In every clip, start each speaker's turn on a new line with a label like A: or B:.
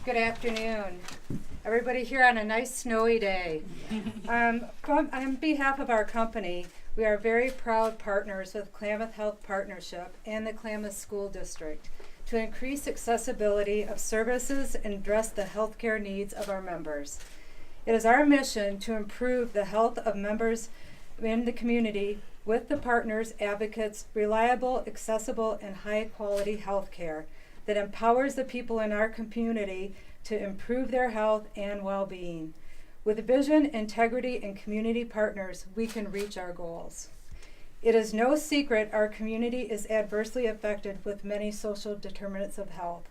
A: Good afternoon. Everybody here on a nice snowy day. On behalf of our company, we are very proud partners with Klamath Health Partnership and the Klamath School District to increase accessibility of services and address the healthcare needs of our members. It is our mission to improve the health of members in the community with the partners, advocates, reliable, accessible, and high-quality health care that empowers the people in our community to improve their health and well-being. With vision, integrity, and community partners, we can reach our goals. It is no secret our community is adversely affected with many social determinants of health.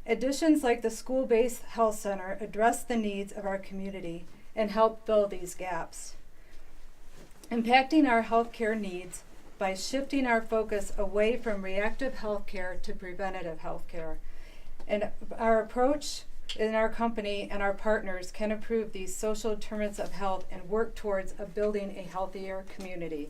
A: Additions like the school-based health center address the needs of our community and help fill these gaps, impacting our healthcare needs by shifting our focus away from reactive healthcare to preventative healthcare. And our approach in our company and our partners can improve these social determinants of health and work towards building a healthier community.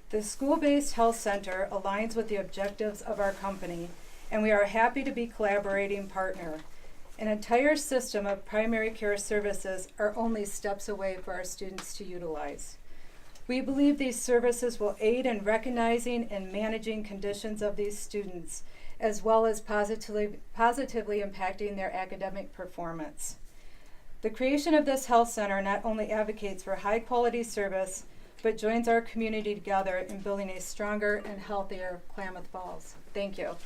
A: The school-based health center aligns with the objectives of our company, and we are happy to be collaborating partner. An entire system of primary care services are only steps away for our students to utilize. We believe these services will aid in recognizing and managing conditions of these students, as well as positively impacting their academic performance. The creation of this health center not only advocates for high quality service, but joins our community together in building a stronger and healthier Klamath Falls. Thank you.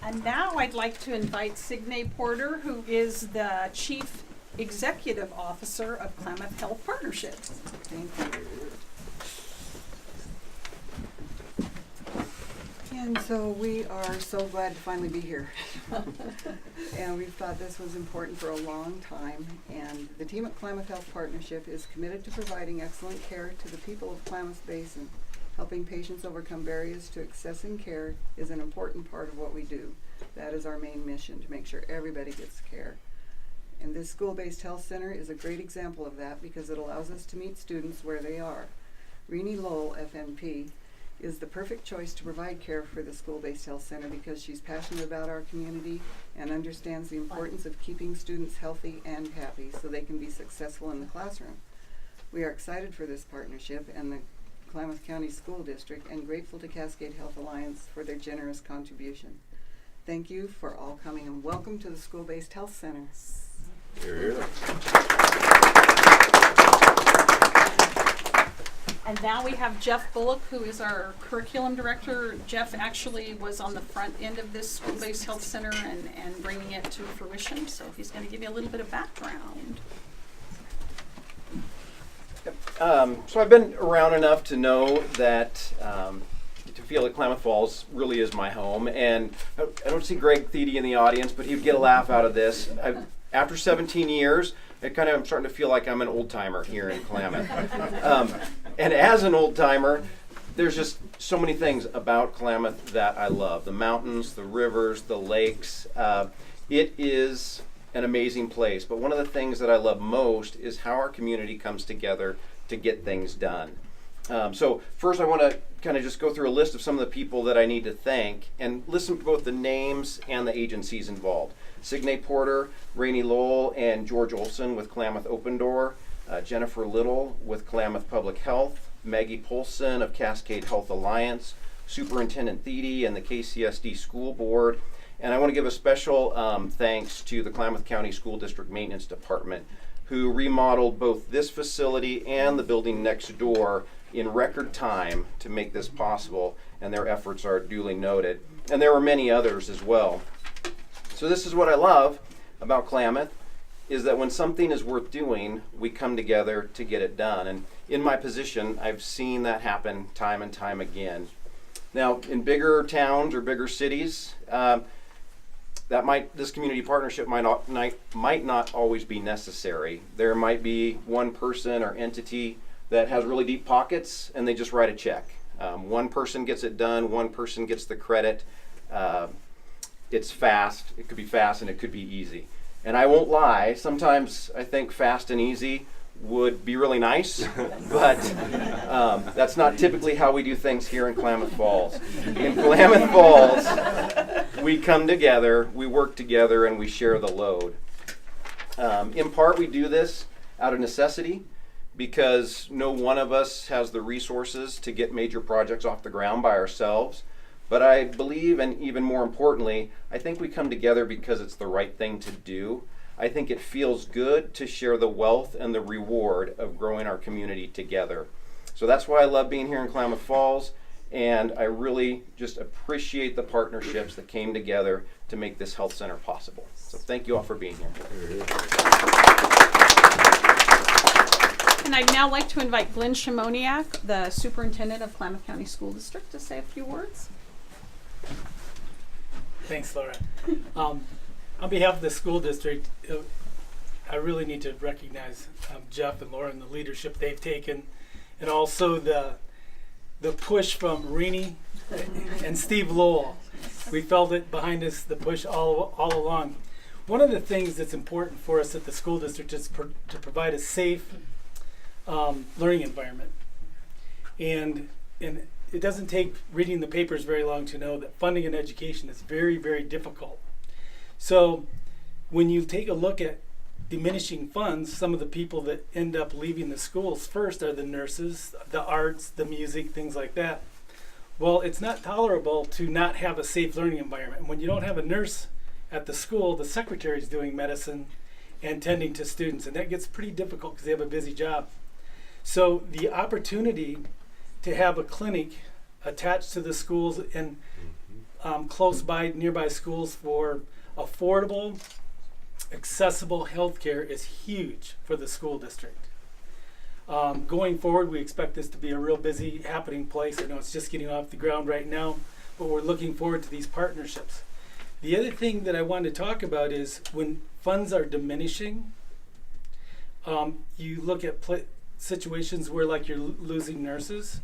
B: And now I'd like to invite Cigna Porter, who is the Chief Executive Officer of Klamath Health Partnership.
C: Thank you. And so we are so glad to finally be here. And we've thought this was important for a long time. And the team at Klamath Health Partnership is committed to providing excellent care to the people of Klamath Basin. Helping patients overcome barriers to accessing care is an important part of what we do. That is our main mission, to make sure everybody gets care. And this school-based health center is a great example of that because it allows us to meet students where they are. Renee Lowell, FNP, is the perfect choice to provide care for the school-based health center because she's passionate about our community and understands the importance of keeping students healthy and happy so they can be successful in the classroom. We are excited for this partnership and the Klamath County School District and grateful to Cascade Health Alliance for their generous contribution. Thank you for all coming and welcome to the school-based health center.
D: Here, here.
B: And now we have Jeff Bullock, who is our curriculum director. Jeff actually was on the front end of this school-based health center and bringing it to fruition, so he's going to give you a little bit of background.
D: So I've been around enough to know that, to feel that Klamath Falls really is my home. And I don't see Greg Thiede in the audience, but he'd get a laugh out of this. After 17 years, I'm starting to feel like I'm an old timer here in Klamath. And as an old timer, there's just so many things about Klamath that I love. The mountains, the rivers, the lakes. It is an amazing place. But one of the things that I love most is how our community comes together to get things done. So first I want to kind of just go through a list of some of the people that I need to thank and listen to both the names and the agencies involved. Cigna Porter, Renee Lowell, and George Olson with Klamath Open Door, Jennifer Little with Klamath Public Health, Maggie Polson of Cascade Health Alliance, Superintendent Thiede and the KCSD School Board, and I want to give a special thanks to the Klamath County School District Maintenance Department, who remodeled both this facility and the building next door in record time to make this possible, and their efforts are duly noted. And there were many others as well. So this is what I love about Klamath, is that when something is worth doing, we come together to get it done. And in my position, I've seen that happen time and time again. Now, in bigger towns or bigger cities, this community partnership might not always be necessary. There might be one person or entity that has really deep pockets and they just write a check. One person gets it done, one person gets the credit. It's fast, it could be fast and it could be easy. And I won't lie, sometimes I think fast and easy would be really nice, but that's not typically how we do things here in Klamath Falls. In Klamath Falls, we come together, we work together, and we share the load. In part, we do this out of necessity because no one of us has the resources to get major projects off the ground by ourselves. But I believe, and even more importantly, I think we come together because it's the right thing to do. I think it feels good to share the wealth and the reward of growing our community together. So that's why I love being here in Klamath Falls, and I really just appreciate the partnerships that came together to make this health center possible. So thank you all for being here.
B: And I'd now like to invite Glenn Shimoniak, the superintendent of Klamath County School District, to say a few words.
E: Thanks, Laura. On behalf of the school district, I really need to recognize Jeff and Laura and the leadership they've taken, and also the push from Rini and Steve Lowell. We felt it behind us, the push all along. One of the things that's important for us at the school district is to provide a safe learning environment. And it doesn't take reading the papers very long to know that funding in education is very, very difficult. So when you take a look at diminishing funds, some of the people that end up leaving the schools first are the nurses, the arts, the music, things like that. Well, it's not tolerable to not have a safe learning environment. When you don't have a nurse at the school, the secretary is doing medicine and tending to students, and that gets pretty difficult because they have a busy job. So the opportunity to have a clinic attached to the schools and close by nearby schools for affordable, accessible healthcare is huge for the school district. Going forward, we expect this to be a real busy, happening place. I know it's just getting off the ground right now, but we're looking forward to these partnerships. The other thing that I want to talk about is when funds are diminishing, you look at situations where like you're losing nurses.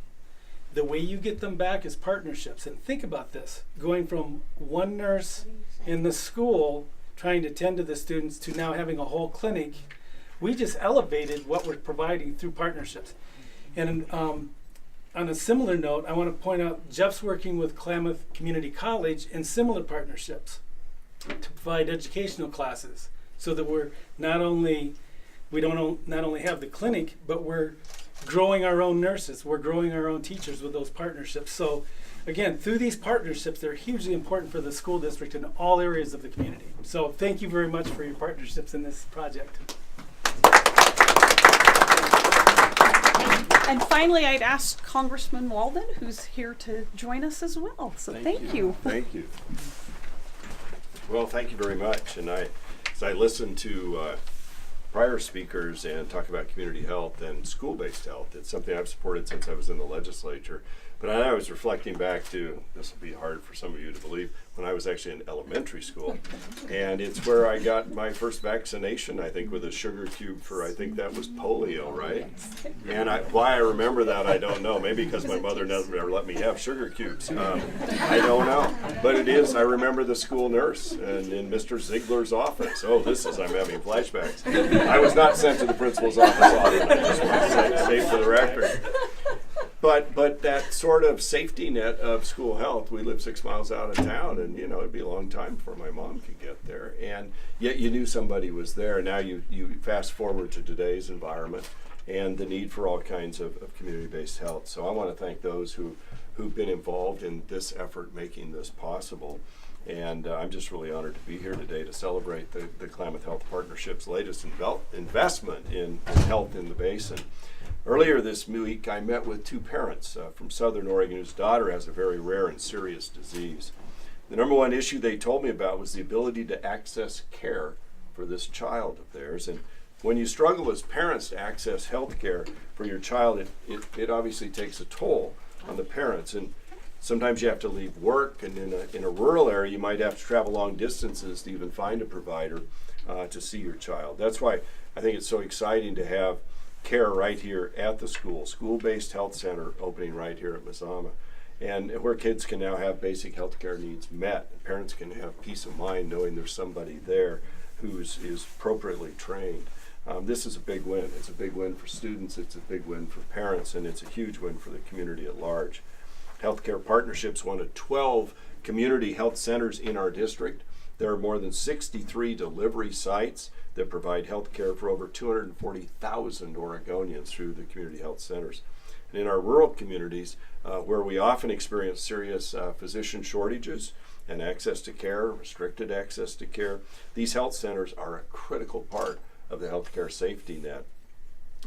E: The way you get them back is partnerships. And think about this, going from one nurse in the school trying to tend to the students to now having a whole clinic. We just elevated what we're providing through partnerships. And on a similar note, I want to point out Jeff's working with Klamath Community College in similar partnerships to provide educational classes so that we don't only have the clinic, but we're growing our own nurses, we're growing our own teachers with those partnerships. So again, through these partnerships, they're hugely important for the school district in all areas of the community. So thank you very much for your partnerships in this project.
B: And finally, I'd ask Congressman Walden, who's here to join us as well. So thank you.
F: Thank you. Well, thank you very much. And as I listened to prior speakers and talk about community health and school-based health, it's something I've supported since I was in the legislature. But I was reflecting back to, this will be hard for some of you to believe, when I was actually in elementary school. And it's where I got my first vaccination, I think, with a sugar cube for, I think that was polio, right? And why I remember that, I don't know. Maybe because my mother never let me have sugar cubes. I don't know. But it is, I remember the school nurse and in Mr. Ziegler's office. Oh, I'm having flashbacks. I was not sent to the principal's office often. I just want to say for the record. But that sort of safety net of school health, we live 6 miles out of town, and it'd be a long time before my mom could get there. And yet you knew somebody was there. Now you fast forward to today's environment and the need for all kinds of community-based health. So I want to thank those who've been involved in this effort making this possible. And I'm just really honored to be here today to celebrate the Klamath Health Partnership's latest investment in health in the basin. Earlier this week, I met with 2 parents from Southern Oregon whose daughter has a very rare and serious disease. The number one issue they told me about was the ability to access care for this child of theirs. And when you struggle as parents to access health care for your child, it obviously takes a toll on the parents. And sometimes you have to leave work, and in a rural area, you might have to travel long distances to even find a provider to see your child. That's why I think it's so exciting to have care right here at the school-based health center opening right here at Mazama, and where kids can now have basic health care needs met. Parents can have peace of mind knowing there's somebody there who is appropriately trained. This is a big win. It's a big win for students, it's a big win for parents, and it's a huge win for the community at large. Healthcare Partnerships one of 12 community health centers in our district. There are more than 63 delivery sites that provide health care for over 240,000 Oregonians through the community health centers. And in our rural communities, where we often experience serious physician shortages and access to care, restricted access to care, these health centers are a critical part of the healthcare safety net.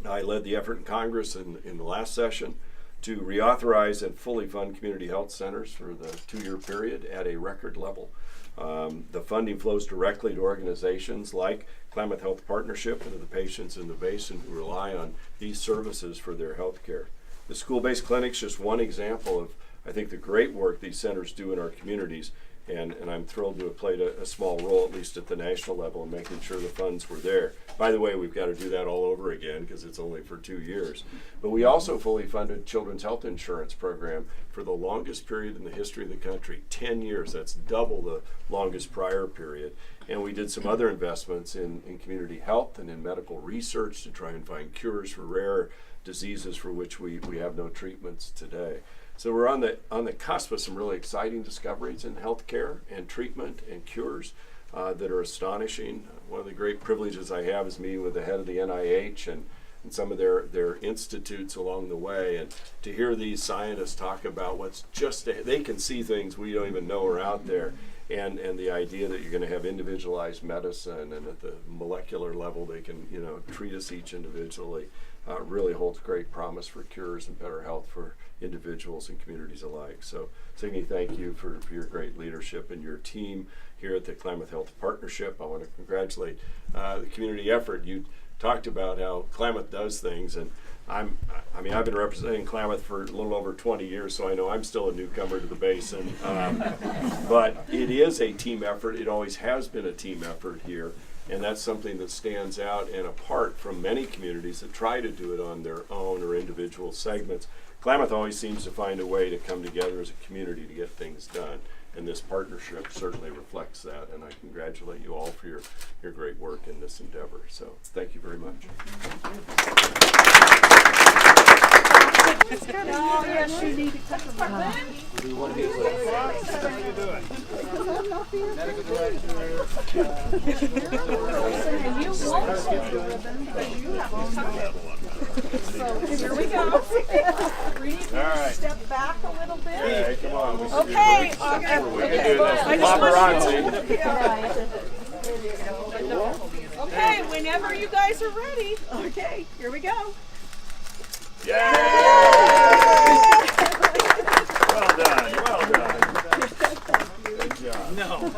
F: I led the effort in Congress in the last session to reauthorize and fully fund community health centers for the 2-year period at a record level. The funding flows directly to organizations like Klamath Health Partnership and to the patients in the basin who rely on these services for their health care. The school-based clinic's just one example of, I think, the great work these centers do in our communities, and I'm thrilled to have played a small role, at least at the national level, in making sure the funds were there. By the way, we've got to do that all over again because it's only for 2 years. But we also fully funded Children's Health Insurance Program for the longest period in the history of the country, 10 years. That's double the longest prior period. And we did some other investments in community health and in medical research to try and find cures for rare diseases for which we have no treatments today. So we're on the cusp of some really exciting discoveries in healthcare and treatment and cures that are astonishing. One of the great privileges I have is meeting with the head of the NIH and some of their institutes along the way, and to hear these scientists talk about what's just they can see things we don't even know are out there, and the idea that you're going to have individualized medicine, and at the molecular level they can treat us each individually, really holds great promise for cures and better health for individuals and communities alike. So Cigna, thank you for your great leadership and your team here at the Klamath Health Partnership. I want to congratulate the community effort. You talked about how Klamath does things, and I've been representing Klamath for a little over 20 years, so I know I'm still a newcomer to the basin. But it is a team effort. It always has been a team effort here. And that's something that stands out and apart from many communities that try to do it on their own or individual segments. Klamath always seems to find a way to come together as a community to get things done. And this partnership certainly reflects that. And I congratulate you all for your great work in this endeavor. So thank you very much.
B: Oh, yes, you need to cut the ribbon. And you won't hold the ribbon, but you have to cut it. So here we go. Reed, you step back a little bit.
F: Hey, come on.
B: Okay. Okay, whenever you guys are ready. Okay, here we go.
F: Yay! Well done. Good job.
E: No.